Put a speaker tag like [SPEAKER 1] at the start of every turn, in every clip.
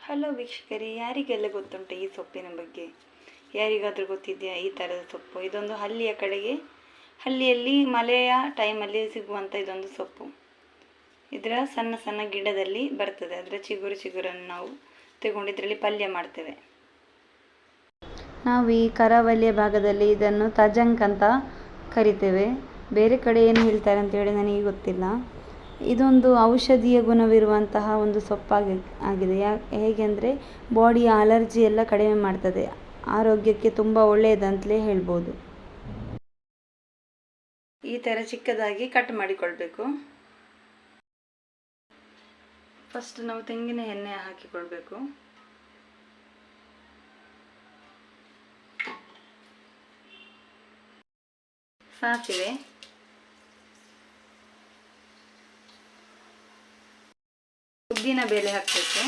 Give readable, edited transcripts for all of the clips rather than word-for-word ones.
[SPEAKER 1] Hello ವೀಕ್ಷಕರೇ, ಯಾರಿಗೆಲ್ಲ ಗೊತ್ತುಂಟು ಈ ಸೊಪ್ಪಿನ ಬಗ್ಗೆ? ಯಾರಿಗಾದರೂ ಗೊತ್ತಿದೆಯಾ ಈ ಥರದ ಸೊಪ್ಪು? ಇದೊಂದು ಹಳ್ಳಿಯಲ್ಲಿ ಮಳೆಯ ಟೈಮಲ್ಲಿ ಸಿಗುವಂಥ ಇದೊಂದು ಸೊಪ್ಪು. ಇದರ ಸಣ್ಣ ಸಣ್ಣ ಗಿಡದಲ್ಲಿ ಬರ್ತದೆ. ಅದರ ಚಿಗುರನ್ನು ನಾವು ತಗೊಂಡು ಇದರಲ್ಲಿ ಪಲ್ಯ ಮಾಡ್ತೇವೆ. ನಾವು ಈ ಕರಾವಳಿಯ ಭಾಗದಲ್ಲಿ ಇದನ್ನು ತಜಂಕ್ ಅಂತ ಕರಿತೇವೆ. ಬೇರೆ ಕಡೆ ಏನು ಹೇಳ್ತಾರೆ ಅಂತೇಳಿ ನನಗೆ ಗೊತ್ತಿಲ್ಲ. ಇದೊಂದು ಔಷಧೀಯ ಗುಣವಿರುವಂತಹ ಒಂದು ಸೊಪ್ಪಾಗಿದೆ. ಹೇಗೆ ಅಂದರೆ ಬಾಡಿಯ ಅಲರ್ಜಿ ಎಲ್ಲ ಕಡಿಮೆ ಮಾಡ್ತದೆ. ಆರೋಗ್ಯಕ್ಕೆ ತುಂಬ ಒಳ್ಳೆಯದಂತಲೇ ಹೇಳ್ಬೋದು. ಈ ಥರ ಚಿಕ್ಕದಾಗಿ ಕಟ್ ಮಾಡಿಕೊಳ್ಬೇಕು. ಫಸ್ಟ್ ನಾವು ತೆಂಗಿನ ಎಣ್ಣೆ ಹಾಕಿಕೊಳ್ಬೇಕು. ಸಾಸಿವೆ, ಉದ್ದಿನ ಬೇಳೆ ಹಾಕಬೇಕು.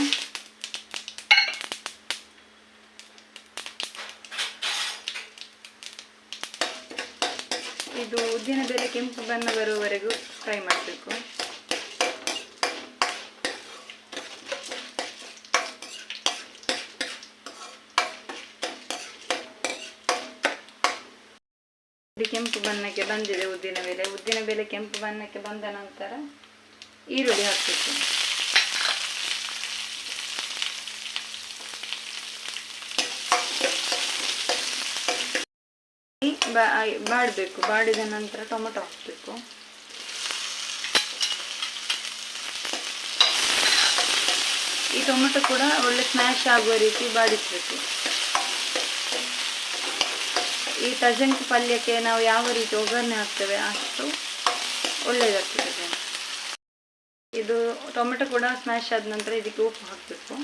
[SPEAKER 1] ಇದು ಉದ್ದಿನ ಬೇಳೆ ಕೆಂಪು ಬಣ್ಣ ಬರುವವರೆಗೂ ಫ್ರೈ ಮಾಡಬೇಕು. ಕೆಂಪು ಬಣ್ಣಕ್ಕೆ ಬಂದಿದೆ ಉದ್ದಿನ ಬೇಳೆ ಕೆಂಪು ಬಣ್ಣಕ್ಕೆ ಬಂದ ನಂತರ ಈರುಳ್ಳಿ ಹಾಕಬೇಕು. ಬಾಡಿದ ನಂತರ ಟೊಮೆಟೊ ಹಾಕಬೇಕು. ಈ ಟೊಮೆಟೊ ಕೂಡ ಒಳ್ಳೆ ಸ್ಮ್ಯಾಶ್ ಆಗುವ ರೀತಿ ಬಾಡಿಸಬೇಕು. ಈ ತಜಂಕ್ ಪಲ್ಯಕ್ಕೆ ನಾವು ಯಾವ ರೀತಿ ಒಗ್ಗರಣೆ ಹಾಕ್ತೇವೆ ಅಷ್ಟು ಒಳ್ಳೆಯದಾಗ್ತದೆ. ಇದು ಟೊಮೆಟೊ ಕೂಡ ಸ್ಮ್ಯಾಶ್ ಆದ ನಂತರ ಇದಕ್ಕೆ ಉಪ್ಪು ಹಾಕಬೇಕು.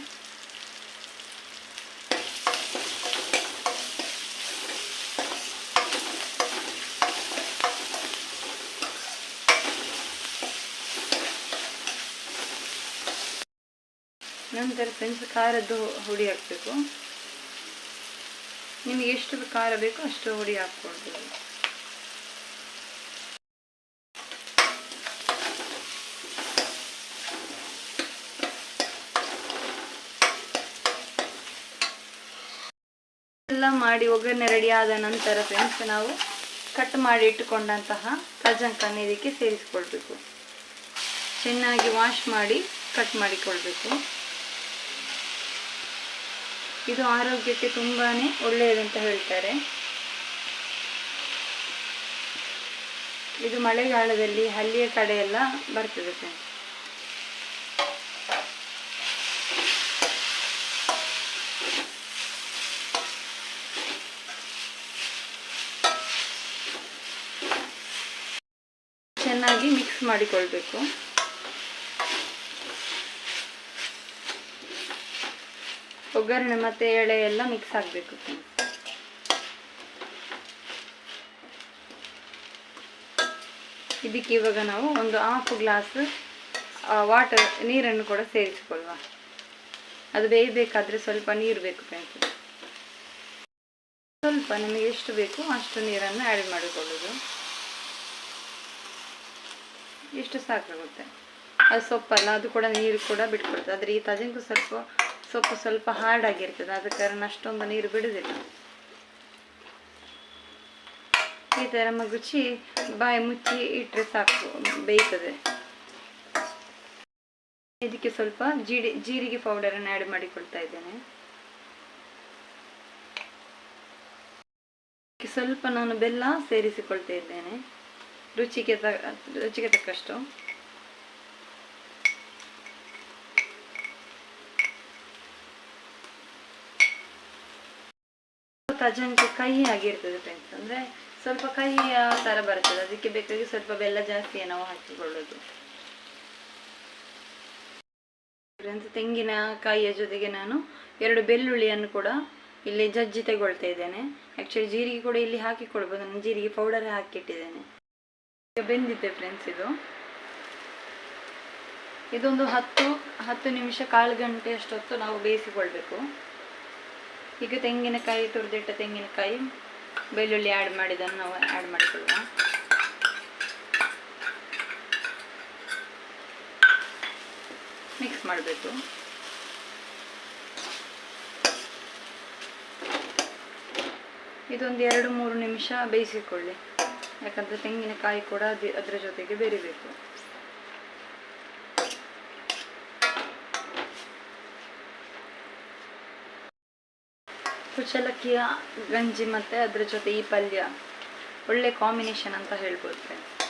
[SPEAKER 1] ನಂತರ ಫ್ರೆಂಡ್ಸ್ ಖಾರದ್ದು ಹುಡಿ ಹಾಕಬೇಕು. ನಿಮಗೆ ಎಷ್ಟು ಖಾರ ಬೇಕೋ ಅಷ್ಟು ಹುಡಿ ಹಾಕ್ಕೊಳ್ಬೋದು. ಎಲ್ಲ ಮಾಡಿ ಒಗ್ಗರಣೆ ರೆಡಿ ಆದ ನಂತರ ಫ್ರೆಂಡ್ಸ್ ನಾವು ಕಟ್ ಮಾಡಿ ಇಟ್ಟುಕೊಂಡಂತಹ ತಜಂಕನ್ನು ಇದಕ್ಕೆ ಸೇರಿಸಿಕೊಳ್ಬೇಕು. ಚೆನ್ನಾಗಿ ವಾಶ್ ಮಾಡಿ ಕಟ್ ಮಾಡಿಕೊಳ್ಬೇಕು. ಇದು ಆರೋಗ್ಯಕ್ಕೆ ತುಂಬಾ ಒಳ್ಳೆಯದಂತ ಹೇಳ್ತಾರೆ. ಇದು ಮಳೆಗಾಲದಲ್ಲಿ ಹಳ್ಳಿಯ ಕಡೆ ಎಲ್ಲ ಬರ್ತದೆ ಫ್ರೆಂಡ್ಸ್. ಚೆನ್ನಾಗಿ ಮಿಕ್ಸ್ ಮಾಡಿಕೊಳ್ಬೇಕು. ಒಗ್ಗರಣೆ ಮತ್ತು ಎಳೆ ಎಲ್ಲ ಮಿಕ್ಸ್ ಆಗಬೇಕು. ಇದಕ್ಕೆ ಇವಾಗ ನಾವು ಒಂದು 1/2 ಗ್ಲಾಸ್ ನೀರನ್ನು ಕೂಡ ಸೇರಿಸಿಕೊಳ್ಳುವ. ಅದು ಬೇಯಬೇಕಾದ್ರೆ ಸ್ವಲ್ಪ ನೀರು ಬೇಕು ಫ್ರೆಂಡ್ಸ್. ಸ್ವಲ್ಪ ನಿಮಗೆ ಎಷ್ಟು ಬೇಕು ಅಷ್ಟು ನೀರನ್ನು ಆ್ಯಡ್ ಮಾಡಿಕೊಳ್ಳೋದು. ಎಷ್ಟು ಸಾಕಾಗುತ್ತೆ. ಅದು ಸೊಪ್ಪಲ್ಲ, ಅದು ಕೂಡ ನೀರು ಕೂಡ ಬಿಟ್ಕೊಳ್ತದೆ. ಆದರೆ ಈ ತಜಂಕು ಸೊಪ್ಪು ಸ್ವಲ್ಪ ಹಾರ್ಡ್ ಆಗಿರ್ತದೆ, ಆದ ಕಾರಣ ಅಷ್ಟೊಂದು ನೀರು ಬಿಡುವುದಿಲ್ಲ. ಈ ಥರ ಮಗುಚಿ ಬಾಯಿ ಮುಚ್ಚಿ ಇಟ್ಟರೆ ಸಾಕು, ಬೇಯ್ತದೆ. ಇದಕ್ಕೆ ಸ್ವಲ್ಪ ಜೀರಿಗೆ ಪೌಡರನ್ನು ಆ್ಯಡ್ ಮಾಡಿಕೊಳ್ತಾ ಇದ್ದೇನೆ. ಸ್ವಲ್ಪ ನಾನು ಬೆಲ್ಲ ಸೇರಿಸಿಕೊಳ್ತಾ ಇದ್ದೇನೆ, ರುಚಿಗೆ ತಕ್ಕಷ್ಟು. ತಜಂಕು ಕಹಿ ಆಗಿರ್ತದೆ ಫ್ರೆಂಡ್ಸ್, ಅಂದರೆ ಸ್ವಲ್ಪ ಕಹಿಯ ಥರ ಬರ್ತದೆ. ಅದಕ್ಕೆ ಬೇಕಾಗಿ ಸ್ವಲ್ಪ ಬೆಲ್ಲ ಜಾಸ್ತಿ ನಾವು ಹಾಕಿಕೊಳ್ಳೋದು. ಫ್ರೆಂಡ್ಸ್, ತೆಂಗಿನಕಾಯಿಯ ಜೊತೆಗೆ ನಾನು 2 ಬೆಳ್ಳುಳ್ಳಿಯನ್ನು ಕೂಡ ಇಲ್ಲಿ ಜಜ್ಜಿ ತಗೊಳ್ತಾ ಇದ್ದೇನೆ. ಆ್ಯಕ್ಚುಲಿ ಜೀರಿಗೆ ಕೂಡ ಇಲ್ಲಿ ಹಾಕಿಕೊಳ್ಬೋದು, ನಾನು ಜೀರಿಗೆ ಪೌಡರ್ ಹಾಕಿಟ್ಟಿದ್ದೇನೆ. ಈಗ ಬೆಂದಿದೆ ಫ್ರೆಂಡ್ಸ್. ಇದೊಂದು 10 ನಿಮಿಷ, 1/4 ಗಂಟೆ ಅಷ್ಟೊತ್ತು ನಾವು ಬೇಯಿಸಿಕೊಳ್ಬೇಕು. ಈಗ ತೆಂಗಿನಕಾಯಿ, ತುರಿದಿಟ್ಟ ತೆಂಗಿನಕಾಯಿ, ಬೆಳ್ಳುಳ್ಳಿ ಆ್ಯಡ್ ಮಾಡಿದ್ದನ್ನು ನಾವು ಆ್ಯಡ್ ಮಾಡಿಕೊಳ್ಳುವ. ಮಿಕ್ಸ್ ಮಾಡಬೇಕು. ಇದೊಂದು 2-3 ನಿಮಿಷ ಬೇಯಿಸಿಕೊಳ್ಳಿ, ಯಾಕಂದರೆ ತೆಂಗಿನಕಾಯಿ ಕೂಡ ಅದರ ಜೊತೆಗೆ ಬೆರಿಬೇಕು. ಕುಚ್ಚಲಕ್ಕಿಯ ಗಂಜಿ ಮತ್ತು ಅದರ ಜೊತೆ ಈ ಪಲ್ಯ ಒಳ್ಳೆ ಕಾಂಬಿನೇಷನ್ ಅಂತ ಹೇಳ್ಬೋದು ಫ್ರೆಂಡ್ಸ್.